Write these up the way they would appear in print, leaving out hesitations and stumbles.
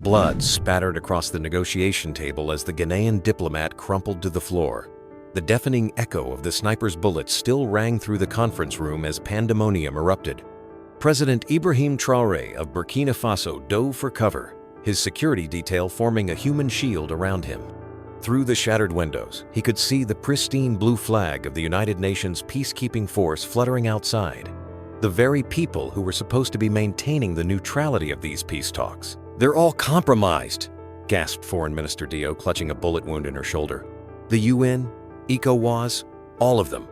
Blood spattered across the negotiation table as the Ghanaian diplomat crumpled to the floor. The deafening echo of the sniper's bullets still rang through the conference room as pandemonium erupted. President Ibrahim Traoré of Burkina Faso dove for cover, his security detail forming a human shield around him. Through the shattered windows, he could see the pristine blue flag of the United Nations peacekeeping force fluttering outside. The very people who were supposed to be maintaining the neutrality of these peace talks. "They're all compromised," gasped Foreign Minister Dio, clutching a bullet wound in her shoulder. "The UN, ECOWAS, all of them.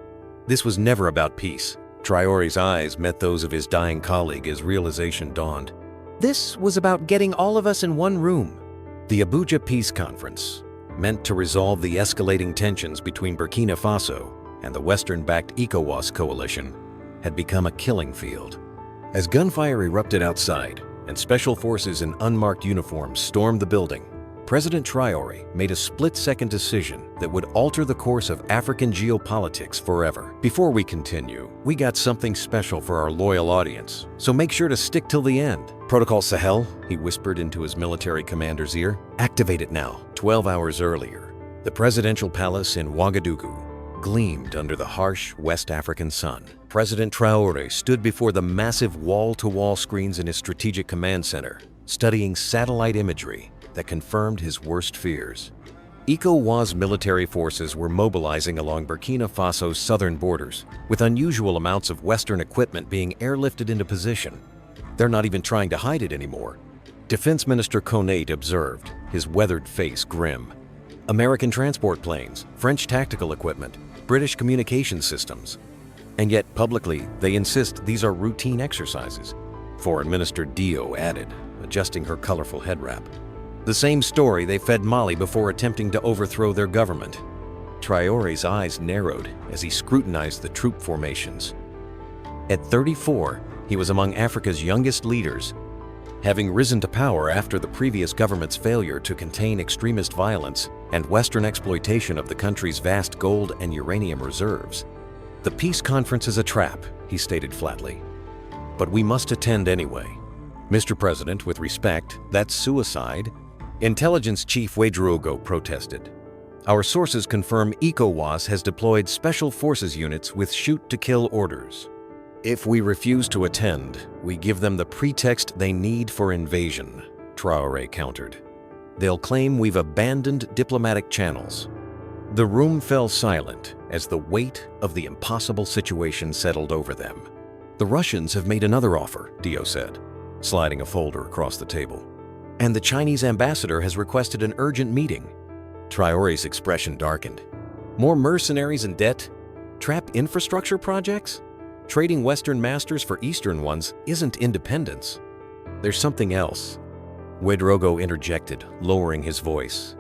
This was never about peace." Traoré's eyes met those of his dying colleague as realization dawned. This was about getting all of us in one room. The Abuja Peace Conference, meant to resolve the escalating tensions between Burkina Faso and the Western-backed ECOWAS coalition, had become a killing field. As gunfire erupted outside and special forces in unmarked uniforms stormed the building, President Traoré made a split-second decision that would alter the course of African geopolitics forever. "Before we continue, we got something special for our loyal audience, so make sure to stick till the end. Protocol Sahel," he whispered into his military commander's ear. "Activate it now." 12 hours earlier, the presidential palace in Ouagadougou gleamed under the harsh West African sun. President Traoré stood before the massive wall-to-wall screens in his strategic command center, studying satellite imagery that confirmed his worst fears. ECOWAS military forces were mobilizing along Burkina Faso's southern borders, with unusual amounts of Western equipment being airlifted into position. "They're not even trying to hide it anymore," Defense Minister Konate observed, his weathered face grim. "American transport planes, French tactical equipment, British communication systems. And yet, publicly, they insist these are routine exercises," Foreign Minister Dio added, adjusting her colorful head wrap. "The same story they fed Mali before attempting to overthrow their government." Traoré's eyes narrowed as he scrutinized the troop formations. At 34, he was among Africa's youngest leaders, having risen to power after the previous government's failure to contain extremist violence and Western exploitation of the country's vast gold and uranium reserves. "The peace conference is a trap," he stated flatly. "But we must attend anyway." "Mr. President, with respect, that's suicide." Intelligence Chief Ouedraogo protested. "Our sources confirm ECOWAS has deployed special forces units with shoot-to-kill orders. If we refuse to attend, we give them the pretext they need for invasion," Traoré countered. "They'll claim we've abandoned diplomatic channels." The room fell silent as the weight of the impossible situation settled over them. "The Russians have made another offer," Dio said, sliding a folder across the table. "And the Chinese ambassador has requested an urgent meeting." Traoré's expression darkened. "More mercenaries and debt? Trap infrastructure projects? Trading Western masters for Eastern ones isn't independence. There's something else." Ouedraogo interjected, lowering his voice.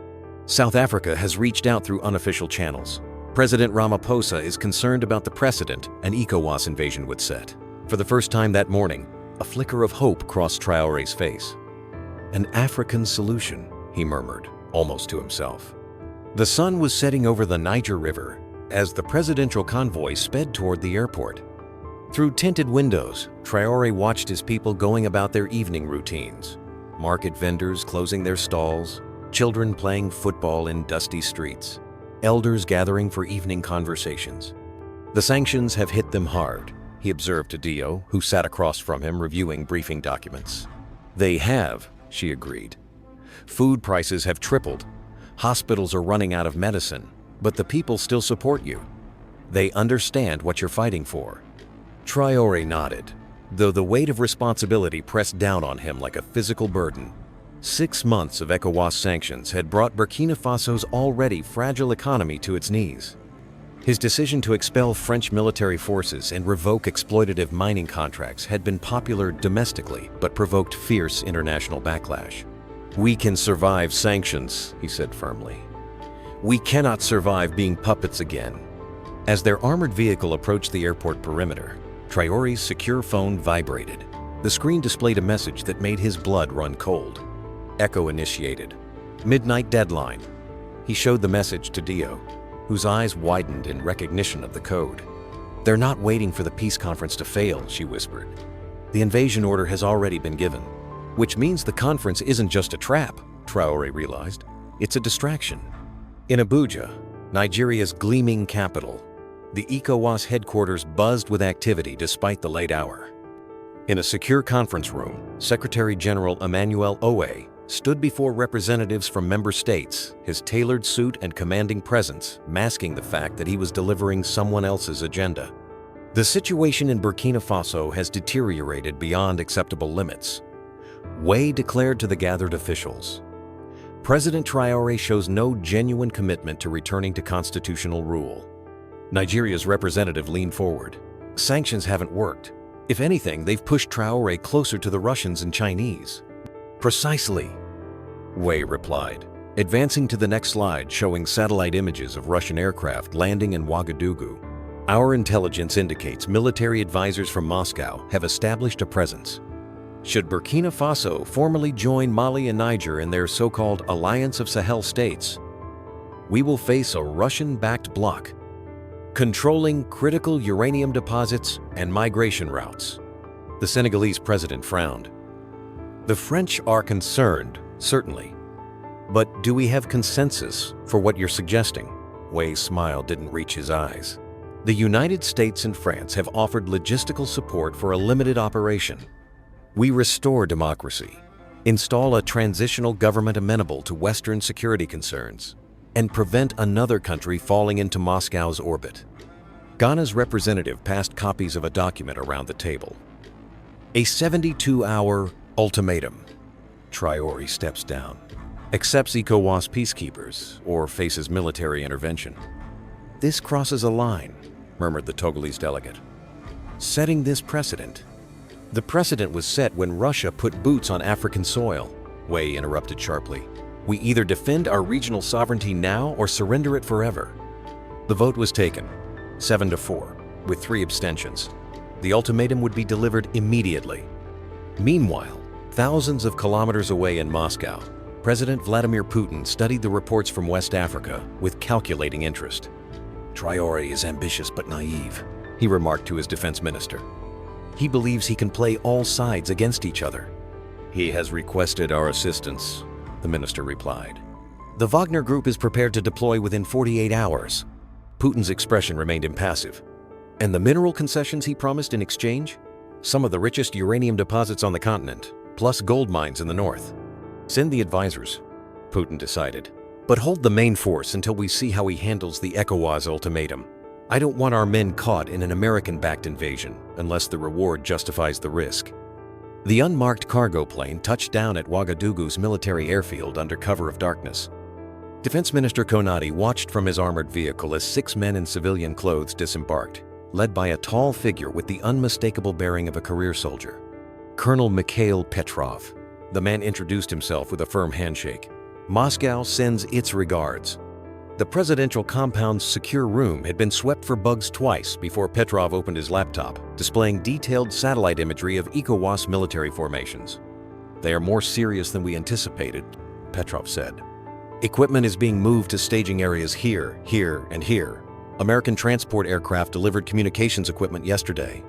"South Africa has reached out through unofficial channels. President Ramaphosa is concerned about the precedent an ECOWAS invasion would set." For the first time that morning, a flicker of hope crossed Traoré's face. "An African solution," he murmured, almost to himself. The sun was setting over the Niger River as the presidential convoy sped toward the airport. Through tinted windows, Traoré watched his people going about their evening routines. Market vendors closing their stalls, children playing football in dusty streets, elders gathering for evening conversations. "The sanctions have hit them hard," he observed to Dio, who sat across from him reviewing briefing documents. "They have," she agreed. "Food prices have tripled. Hospitals are running out of medicine, but the people still support you. They understand what you're fighting for." Traoré nodded, though the weight of responsibility pressed down on him like a physical burden. 6 months of ECOWAS sanctions had brought Burkina Faso's already fragile economy to its knees. His decision to expel French military forces and revoke exploitative mining contracts had been popular domestically, but provoked fierce international backlash. "We can survive sanctions," he said firmly. "We cannot survive being puppets again." As their armored vehicle approached the airport perimeter, Traoré's secure phone vibrated. The screen displayed a message that made his blood run cold. Echo initiated. Midnight deadline. He showed the message to Dio, whose eyes widened in recognition of the code. "They're not waiting for the peace conference to fail," she whispered. "The invasion order has already been given. Which means the conference isn't just a trap, Traoré realized. It's a distraction. In Abuja, Nigeria's gleaming capital, the ECOWAS headquarters buzzed with activity despite the late hour. In a secure conference room, Secretary General Emmanuel Owe stood before representatives from member states, his tailored suit and commanding presence masking the fact that he was delivering someone else's agenda. The situation in Burkina Faso has deteriorated beyond acceptable limits. Owe declared to the gathered officials, President Traoré shows no genuine commitment to returning to constitutional rule. Nigeria's representative leaned forward. Sanctions haven't worked. If anything, they've pushed Traoré closer to the Russians and Chinese. Precisely, Owe replied, advancing to the next slide showing satellite images of Russian aircraft landing in Ouagadougou. Our intelligence indicates military advisors from Moscow have established a presence. Should Burkina Faso formally join Mali and Niger in their so-called Alliance of Sahel states, we will face a Russian-backed bloc, controlling critical uranium deposits and migration routes. The Senegalese president frowned. The French are concerned, certainly. But do we have consensus for what you're suggesting? Owe's smile didn't reach his eyes. The United States and France have offered logistical support for a limited operation. We restore democracy, install a transitional government amenable to Western security concerns, and prevent another country falling into Moscow's orbit. Ghana's representative passed copies of a document around the table. A 72-hour ultimatum. Traoré steps down, accepts ECOWAS peacekeepers, or faces military intervention. This crosses a line, murmured the Togolese delegate. Setting this precedent. The precedent was set when Russia put boots on African soil, Owe interrupted sharply. We either defend our regional sovereignty now or surrender it forever. The vote was taken, 7-4, with 3 abstentions. The ultimatum would be delivered immediately. Meanwhile, thousands of kilometers away in Moscow, President Vladimir Putin studied the reports from West Africa with calculating interest. Traoré is ambitious but naive, he remarked to his defense minister. He believes he can play all sides against each other. He has requested our assistance, the minister replied. The Wagner Group is prepared to deploy within 48 hours. Putin's expression remained impassive. And the mineral concessions he promised in exchange? Some of the richest uranium deposits on the continent, plus gold mines in the north. Send the advisors, Putin decided. But hold the main force until we see how he handles the ECOWAS ultimatum. I don't want our men caught in an American-backed invasion unless the reward justifies the risk. The unmarked cargo plane touched down at Ouagadougou's military airfield under cover of darkness. Defense Minister Konate watched from his armored vehicle as 6 men in civilian clothes disembarked, led by a tall figure with the unmistakable bearing of a career soldier. Colonel Mikhail Petrov. The man introduced himself with a firm handshake. Moscow sends its regards. The presidential compound's secure room had been swept for bugs twice before Petrov opened his laptop, displaying detailed satellite imagery of ECOWAS military formations. They are more serious than we anticipated, Petrov said. Equipment is being moved to staging areas here, here, and here. American transport aircraft delivered communications equipment yesterday.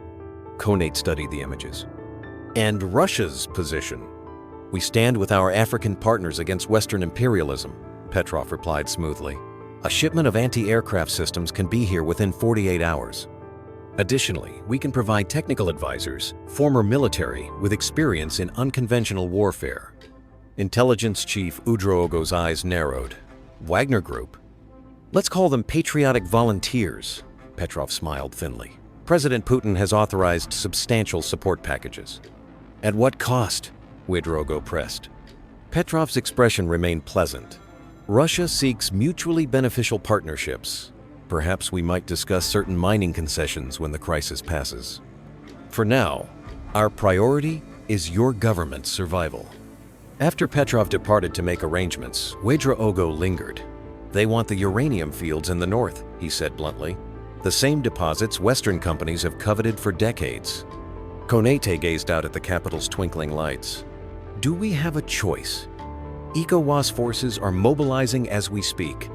Konate studied the images. And Russia's position. We stand with our African partners against Western imperialism, Petrov replied smoothly. A shipment of anti-aircraft systems can be here within 48 hours. Additionally, we can provide technical advisors, former military with experience in unconventional warfare. Intelligence Chief Udraogo's eyes narrowed. Wagner Group? Let's call them patriotic volunteers, Petrov smiled thinly. President Putin has authorized substantial support packages. At what cost? Udraogo pressed. Petrov's expression remained pleasant. Russia seeks mutually beneficial partnerships. Perhaps we might discuss certain mining concessions when the crisis passes. For now, our priority is your government's survival. After Petrov departed to make arrangements, Udraogo lingered. They want the uranium fields in the north, he said bluntly. The same deposits Western companies have coveted for decades. Konate gazed out at the capital's twinkling lights. Do we have a choice? ECOWAS forces are mobilizing as we speak.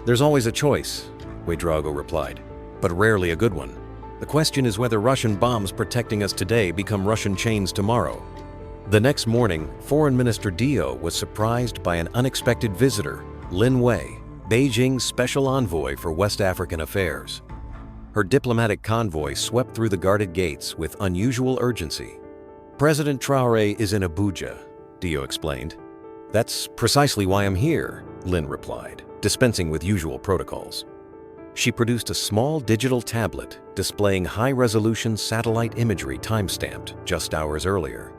There's always a choice, Udraogo replied, but rarely a good one. The question is whether Russian bombs protecting us today become Russian chains tomorrow. The next morning, Foreign Minister Dio was surprised by an unexpected visitor, Lin Wei, Beijing's special envoy for West African affairs. Her diplomatic convoy swept through the guarded gates with unusual urgency. "President Traoré is in Abuja," Dio explained. "That's precisely why I'm here," Lin replied, dispensing with usual protocols. She produced a small digital tablet displaying high-resolution satellite imagery time-stamped just hours earlier.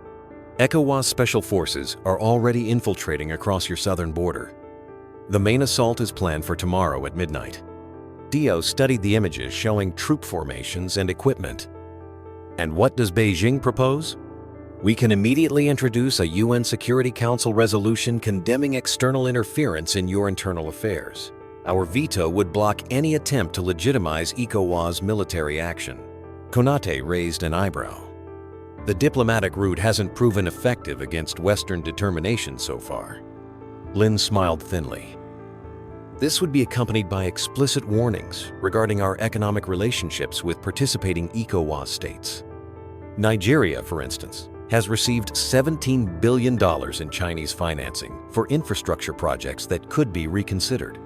"ECOWAS special forces are already infiltrating across your southern border. The main assault is planned for tomorrow at midnight." Dio studied the images showing troop formations and equipment. "And what does Beijing propose? We can immediately introduce a UN Security Council resolution condemning external interference in your internal affairs. Our veto would block any attempt to legitimize ECOWAS military action." Konate raised an eyebrow. "The diplomatic route hasn't proven effective against Western determination so far." Lin smiled thinly. "This would be accompanied by explicit warnings regarding our economic relationships with participating ECOWAS states. Nigeria, for instance, has received $17 billion in Chinese financing for infrastructure projects that could be reconsidered."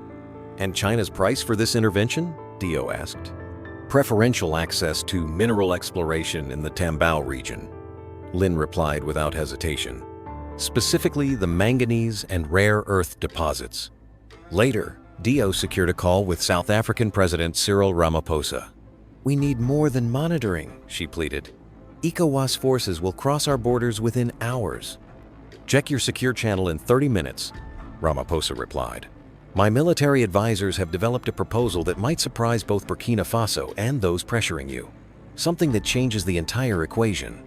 "And China's price for this intervention?" Dio asked. "Preferential access to mineral exploration in the Tambao region," Lin replied without hesitation. "Specifically the manganese and rare earth deposits." Later, Dio secured a call with South African President Cyril Ramaphosa. "We need more than monitoring," she pleaded. "ECOWAS forces will cross our borders within hours." "Check your secure channel in 30 minutes, Ramaphosa replied. "My military advisors have developed a proposal that might surprise both Burkina Faso and those pressuring you. Something that changes the entire equation."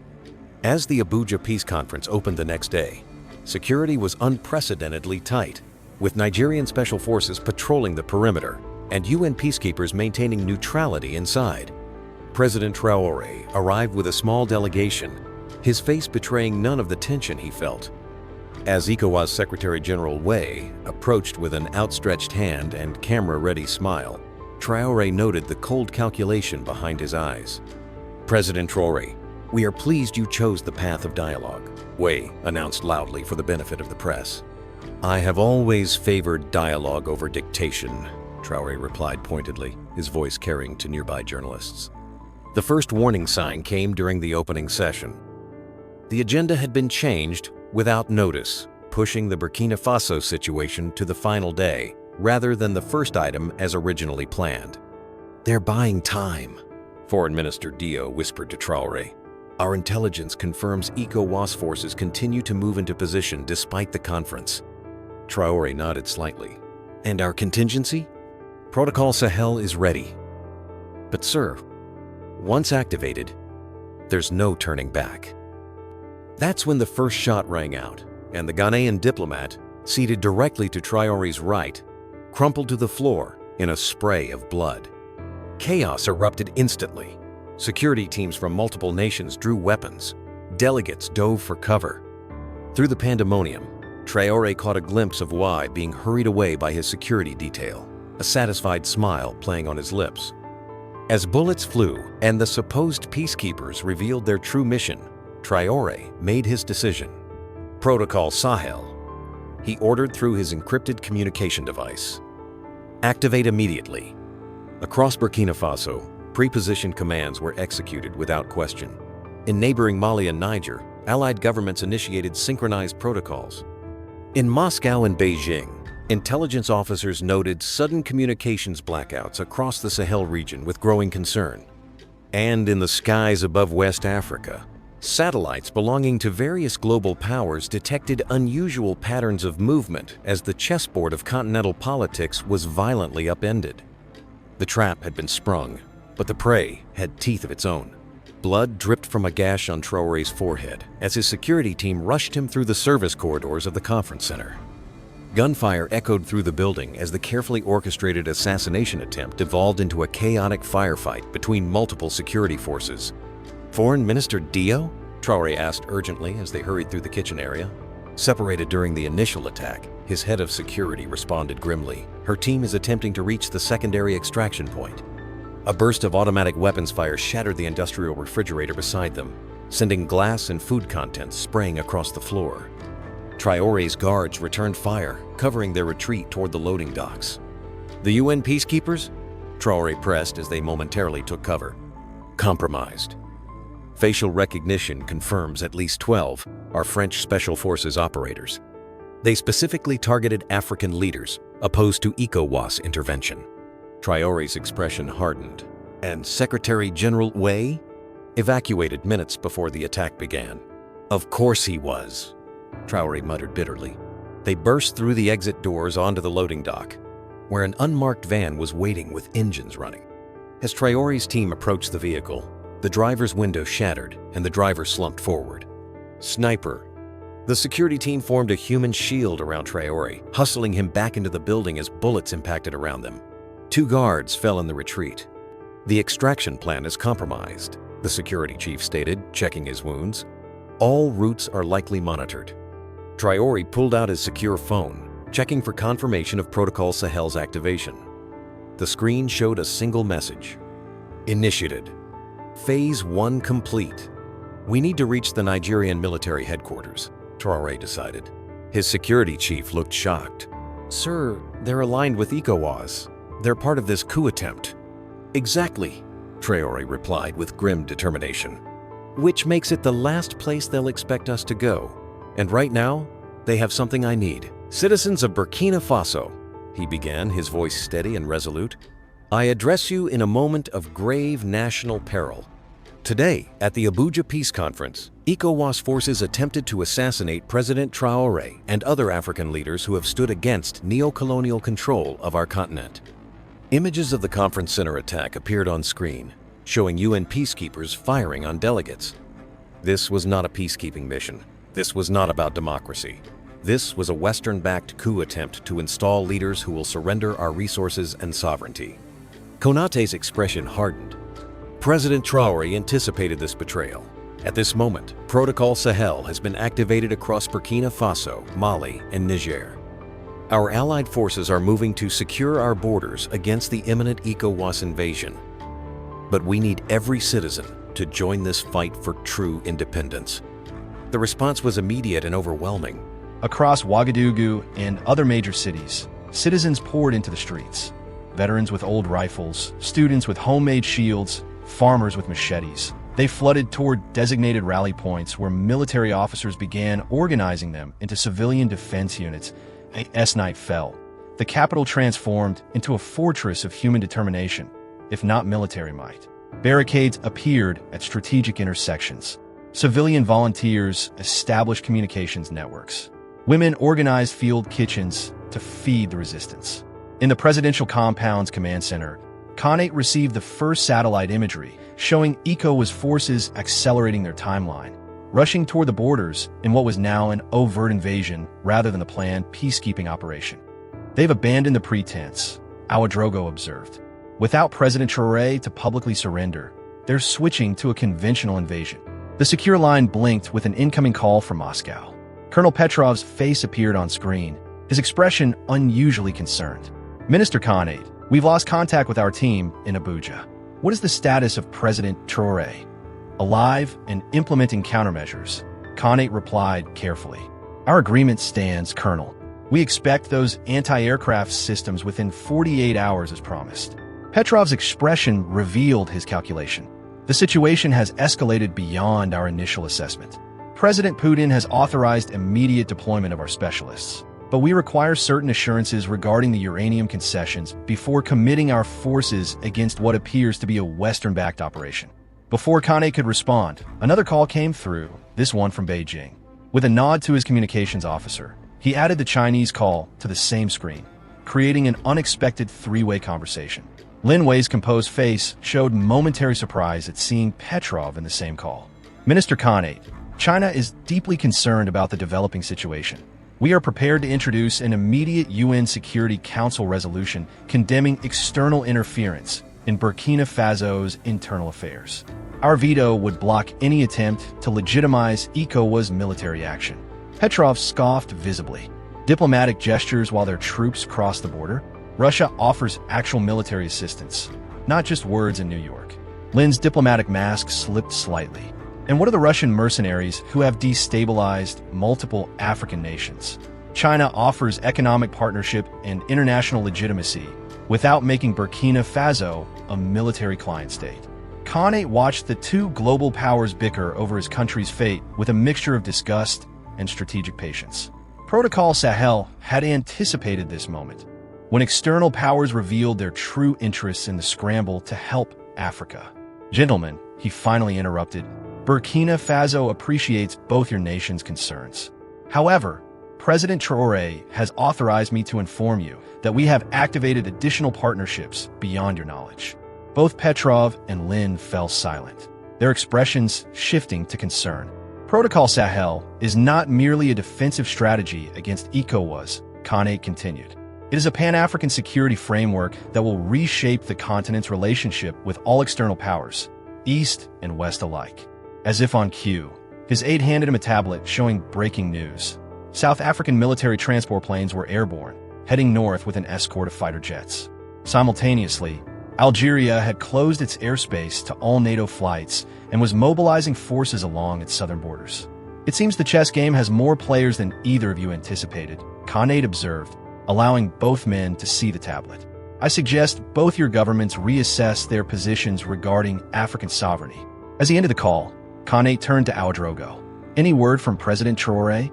As the Abuja Peace Conference opened the next day, security was unprecedentedly tight, with Nigerian special forces patrolling the perimeter and UN peacekeepers maintaining neutrality inside. President Traoré arrived with a small delegation, his face betraying none of the tension he felt. As ECOWAS Secretary General Wei approached with an outstretched hand and camera-ready smile, Traoré noted the cold calculation behind his eyes. "President Traoré, we are pleased you chose the path of dialogue," Wei announced loudly for the benefit of the press. "I have always favored dialogue over dictation," Traoré replied pointedly, his voice carrying to nearby journalists. The first warning sign came during the opening session. The agenda had been changed without notice, pushing the Burkina Faso situation to the final day rather than the first item as originally planned. "They're buying time," Foreign Minister Dio whispered to Traoré. "Our intelligence confirms ECOWAS forces continue to move into position despite the conference." Traoré nodded slightly. "And our contingency? Protocol Sahel is ready." "But sir, once activated, there's no turning back." That's when the first shot rang out, and the Ghanaian diplomat, seated directly to Traoré's right, crumpled to the floor in a spray of blood. Chaos erupted instantly. Security teams from multiple nations drew weapons. Delegates dove for cover. Through the pandemonium, Traoré caught a glimpse of Wei being hurried away by his security detail, a satisfied smile playing on his lips. As bullets flew and the supposed peacekeepers revealed their true mission, Traoré made his decision. Protocol Sahel, he ordered through his encrypted communication device. "Activate immediately." Across Burkina Faso, pre-positioned commands were executed without question. In neighboring Mali and Niger, allied governments initiated synchronized protocols. In Moscow and Beijing, intelligence officers noted sudden communications blackouts across the Sahel region with growing concern. And in the skies above West Africa, satellites belonging to various global powers detected unusual patterns of movement as the chessboard of continental politics was violently upended. The trap had been sprung, but the prey had teeth of its own. Blood dripped from a gash on Traoré's forehead as his security team rushed him through the service corridors of the conference center. Gunfire echoed through the building as the carefully orchestrated assassination attempt devolved into a chaotic firefight between multiple security forces. "Foreign Minister Dio?" Traoré asked urgently as they hurried through the kitchen area. Separated during the initial attack, his head of security responded grimly. "Her team is attempting to reach the secondary extraction point." A burst of automatic weapons fire shattered the industrial refrigerator beside them, sending glass and food contents spraying across the floor. Traoré's guards returned fire, covering their retreat toward the loading docks. The UN peacekeepers? Traoré pressed as they momentarily took cover. Compromised. Facial recognition confirms at least 12 are French Special Forces operators. They specifically targeted African leaders, opposed to ECOWAS intervention. Traoré's expression hardened, and Secretary General Wei evacuated minutes before the attack began. Of course he was, Traoré muttered bitterly. They burst through the exit doors onto the loading dock, where an unmarked van was waiting with engines running. As Traoré's team approached the vehicle, the driver's window shattered and the driver slumped forward. Sniper. The security team formed a human shield around Traoré, hustling him back into the building as bullets impacted around them. 2 guards fell in the retreat. The extraction plan is compromised, the security chief stated, checking his wounds. All routes are likely monitored. Traoré pulled out his secure phone, checking for confirmation of Protocol Sahel's activation. The screen showed a single message. Initiated. Phase 1 complete. We need to reach the Nigerian military headquarters, Traoré decided. His security chief looked shocked. Sir, they're aligned with ECOWAS. They're part of this coup attempt. Exactly, Traoré replied with grim determination. Which makes it the last place they'll expect us to go. And right now, they have something I need. Citizens of Burkina Faso, he began, his voice steady and resolute. I address you in a moment of grave national peril. Today, at the Abuja Peace Conference, ECOWAS forces attempted to assassinate President Traoré and other African leaders who have stood against neo-colonial control of our continent. Images of the conference center attack appeared on screen, showing UN peacekeepers firing on delegates. This was not a peacekeeping mission. This was not about democracy. This was a Western-backed coup attempt to install leaders who will surrender our resources and sovereignty. Konaté's expression hardened. President Traoré anticipated this betrayal. At this moment, Protocol Sahel has been activated across Burkina Faso, Mali, and Niger. Our allied forces are moving to secure our borders against the imminent ECOWAS invasion. But we need every citizen to join this fight for true independence. The response was immediate and overwhelming. Across Ouagadougou and other major cities, citizens poured into the streets. Veterans with old rifles, students with homemade shields, farmers with machetes. They flooded toward designated rally points where military officers began organizing them into civilian defense units. As night fell, the capital transformed into a fortress of human determination, if not military might. Barricades appeared at strategic intersections. Civilian volunteers established communications networks. Women organized field kitchens to feed the resistance. In the presidential compound's command center, Konaté received the first satellite imagery, showing ECOWAS forces accelerating their timeline, rushing toward the borders in what was now an overt invasion rather than the planned peacekeeping operation. They've abandoned the pretense, Ouagadougou observed. Without President Traoré to publicly surrender, they're switching to a conventional invasion. The secure line blinked with an incoming call from Moscow. Colonel Petrov's face appeared on screen, his expression unusually concerned. Minister Konaté, we've lost contact with our team in Abuja. What is the status of President Traoré? Alive and implementing countermeasures, Konaté replied carefully. Our agreement stands, Colonel. We expect those anti-aircraft systems within 48 hours as promised. Petrov's expression revealed his calculation. The situation has escalated beyond our initial assessment. President Putin has authorized immediate deployment of our specialists, but we require certain assurances regarding the uranium concessions before committing our forces against what appears to be a Western-backed operation. Before Konaté could respond, another call came through, this one from Beijing. With a nod to his communications officer, he added the Chinese call to the same screen, creating an unexpected three-way conversation. Lin Wei's composed face showed momentary surprise at seeing Petrov in the same call. Minister Konaté, China is deeply concerned about the developing situation. We are prepared to introduce an immediate UN Security Council resolution condemning external interference in Burkina Faso's internal affairs. Our veto would block any attempt to legitimize ECOWAS military action. Petrov scoffed visibly. Diplomatic gestures while their troops cross the border? Russia offers actual military assistance, not just words in New York. Lin's diplomatic mask slipped slightly. And what are the Russian mercenaries who have destabilized multiple African nations? China offers economic partnership and international legitimacy without making Burkina Faso a military client state. Khanate watched the two global powers bicker over his country's fate with a mixture of disgust and strategic patience. Protocol Sahel had anticipated this moment, when external powers revealed their true interests in the scramble to help Africa. Gentlemen, he finally interrupted, Burkina Faso appreciates both your nations' concerns. However, President Traoré has authorized me to inform you that we have activated additional partnerships beyond your knowledge. Both Petrov and Lin fell silent, their expressions shifting to concern. Protocol Sahel is not merely a defensive strategy against ECOWAS, Khanate continued. It is a Pan-African security framework that will reshape the continent's relationship with all external powers, East and West alike. As if on cue, his aide handed him a tablet showing breaking news. South African military transport planes were airborne, heading north with an escort of fighter jets. Simultaneously, Algeria had closed its airspace to all NATO flights and was mobilizing forces along its southern borders. It seems the chess game has more players than either of you anticipated, Khanate observed, allowing both men to see the tablet. I suggest both your governments reassess their positions regarding African sovereignty. As he ended the call, Khanate turned to Ouedraogo. Any word from President Traoré?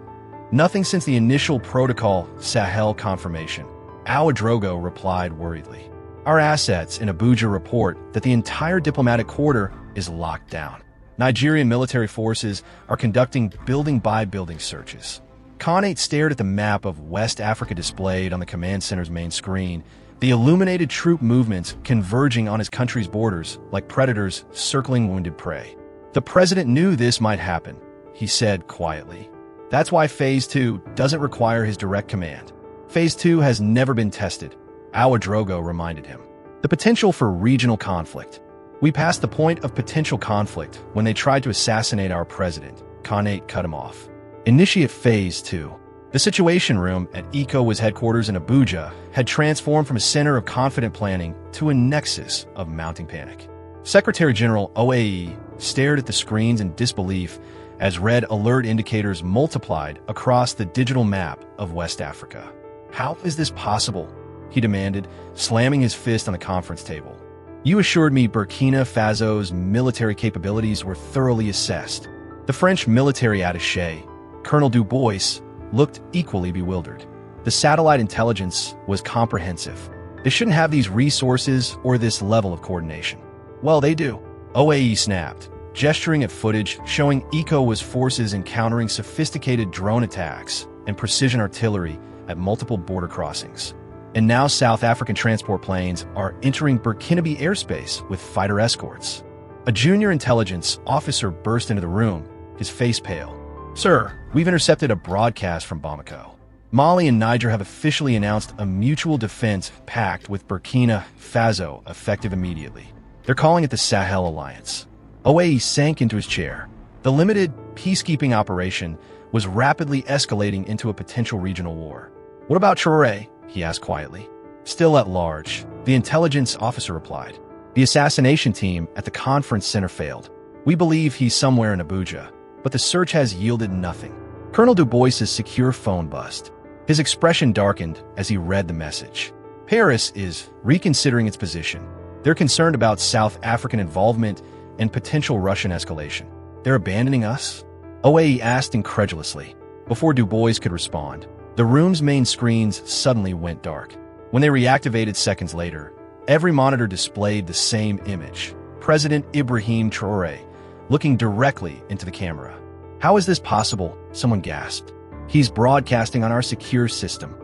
Nothing since the initial Protocol Sahel confirmation, Ouedraogo replied worriedly. Our assets in Abuja report that the entire diplomatic corridor is locked down. Nigerian military forces are conducting building-by-building searches. Khanate stared at the map of West Africa displayed on the command center's main screen, the illuminated troop movements converging on his country's borders like predators circling wounded prey. The president knew this might happen, he said quietly. That's why Phase 2 doesn't require his direct command. Phase 2 has never been tested, Ouedraogo reminded him. The potential for regional conflict. We passed the point of potential conflict when they tried to assassinate our president, Khanate cut him off. Initiate Phase 2. The Situation Room at ECOWAS headquarters in Abuja had transformed from a center of confident planning to a nexus of mounting panic. Secretary General OAE stared at the screens in disbelief as red alert indicators multiplied across the digital map of West Africa. How is this possible? He demanded, slamming his fist on the conference table. You assured me Burkina Faso's military capabilities were thoroughly assessed. The French military attaché, Colonel Dubois, looked equally bewildered. The satellite intelligence was comprehensive. They shouldn't have these resources or this level of coordination. Well, they do. OAE snapped, gesturing at footage showing ECOWAS forces encountering sophisticated drone attacks and precision artillery at multiple border crossings. And now South African transport planes are entering Burkinabe airspace with fighter escorts. A junior intelligence officer burst into the room, his face pale. Sir, we've intercepted a broadcast from Bamako. Mali and Niger have officially announced a mutual defense pact with Burkina Faso effective immediately. They're calling it the Sahel Alliance. OAE sank into his chair. The limited peacekeeping operation was rapidly escalating into a potential regional war. What about Traoré? He asked quietly. Still at large, the intelligence officer replied. The assassination team at the conference center failed. We believe he's somewhere in Abuja, but the search has yielded nothing. Colonel Dubois's secure phone buzzed. His expression darkened as he read the message. Paris is reconsidering its position. They're concerned about South African involvement and potential Russian escalation. They're abandoning us? OAE asked incredulously. Before Dubois could respond, the room's main screens suddenly went dark. When they reactivated seconds later, every monitor displayed the same image. President Ibrahim Traoré, looking directly into the camera. How is this possible? Someone gasped. He's broadcasting on our secure system.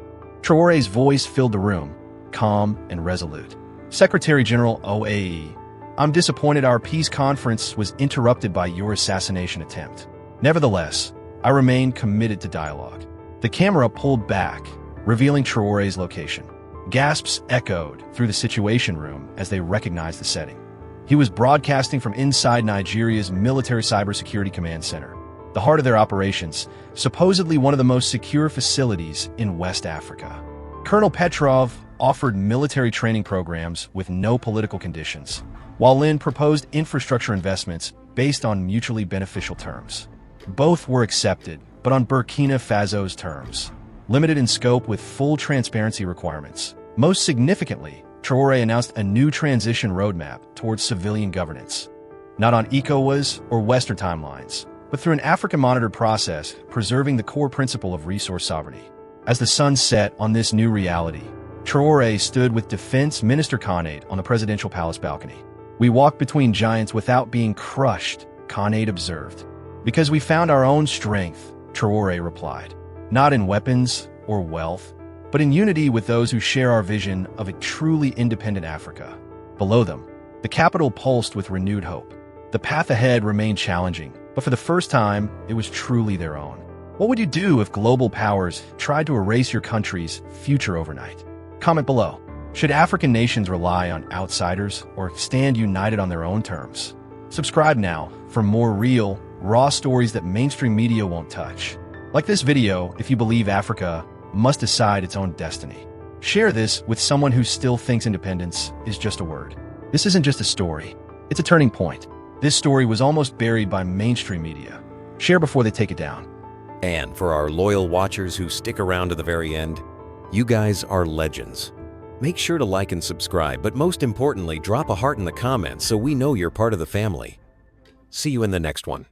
Traoré's voice filled the room, calm and resolute. Secretary General OAE, I'm disappointed our peace conference was interrupted by your assassination attempt. Nevertheless, I remain committed to dialogue. The camera pulled back, revealing Traoré's location. Gasps echoed through the Situation Room as they recognized the setting. He was broadcasting from inside Nigeria's military cybersecurity command center, the heart of their operations, supposedly one of the most secure facilities in West Africa. Colonel Petrov offered military training programs with no political conditions, while Lin proposed infrastructure investments based on mutually beneficial terms. Both were accepted, but on Burkina Faso's terms, limited in scope with full transparency requirements. Most significantly, Traoré announced a new transition roadmap towards civilian governance, not on ECOWAS or Western timelines, but through an African-monitored process preserving the core principle of resource sovereignty. As the sun set on this new reality, Traoré stood with Defense Minister Khanate on the presidential palace balcony. "We walk between giants without being crushed," Khanate observed. "Because we found our own strength," Traoré replied. "Not in weapons or wealth, but in unity with those who share our vision of a truly independent Africa." Below them, the capital pulsed with renewed hope. The path ahead remained challenging, but for the first time, it was truly their own. What would you do if global powers tried to erase your country's future overnight? Comment below. Should African nations rely on outsiders or stand united on their own terms? Subscribe now for more real, raw stories that mainstream media won't touch. Like this video if you believe Africa must decide its own destiny. Share this with someone who still thinks independence is just a word. This isn't just a story, it's a turning point. This story was almost buried by mainstream media. Share before they take it down. And for our loyal watchers who stick around to the very end, you guys are legends. Make sure to like and subscribe, but most importantly, drop a heart in the comments so we know you're part of the family. See you in the next one.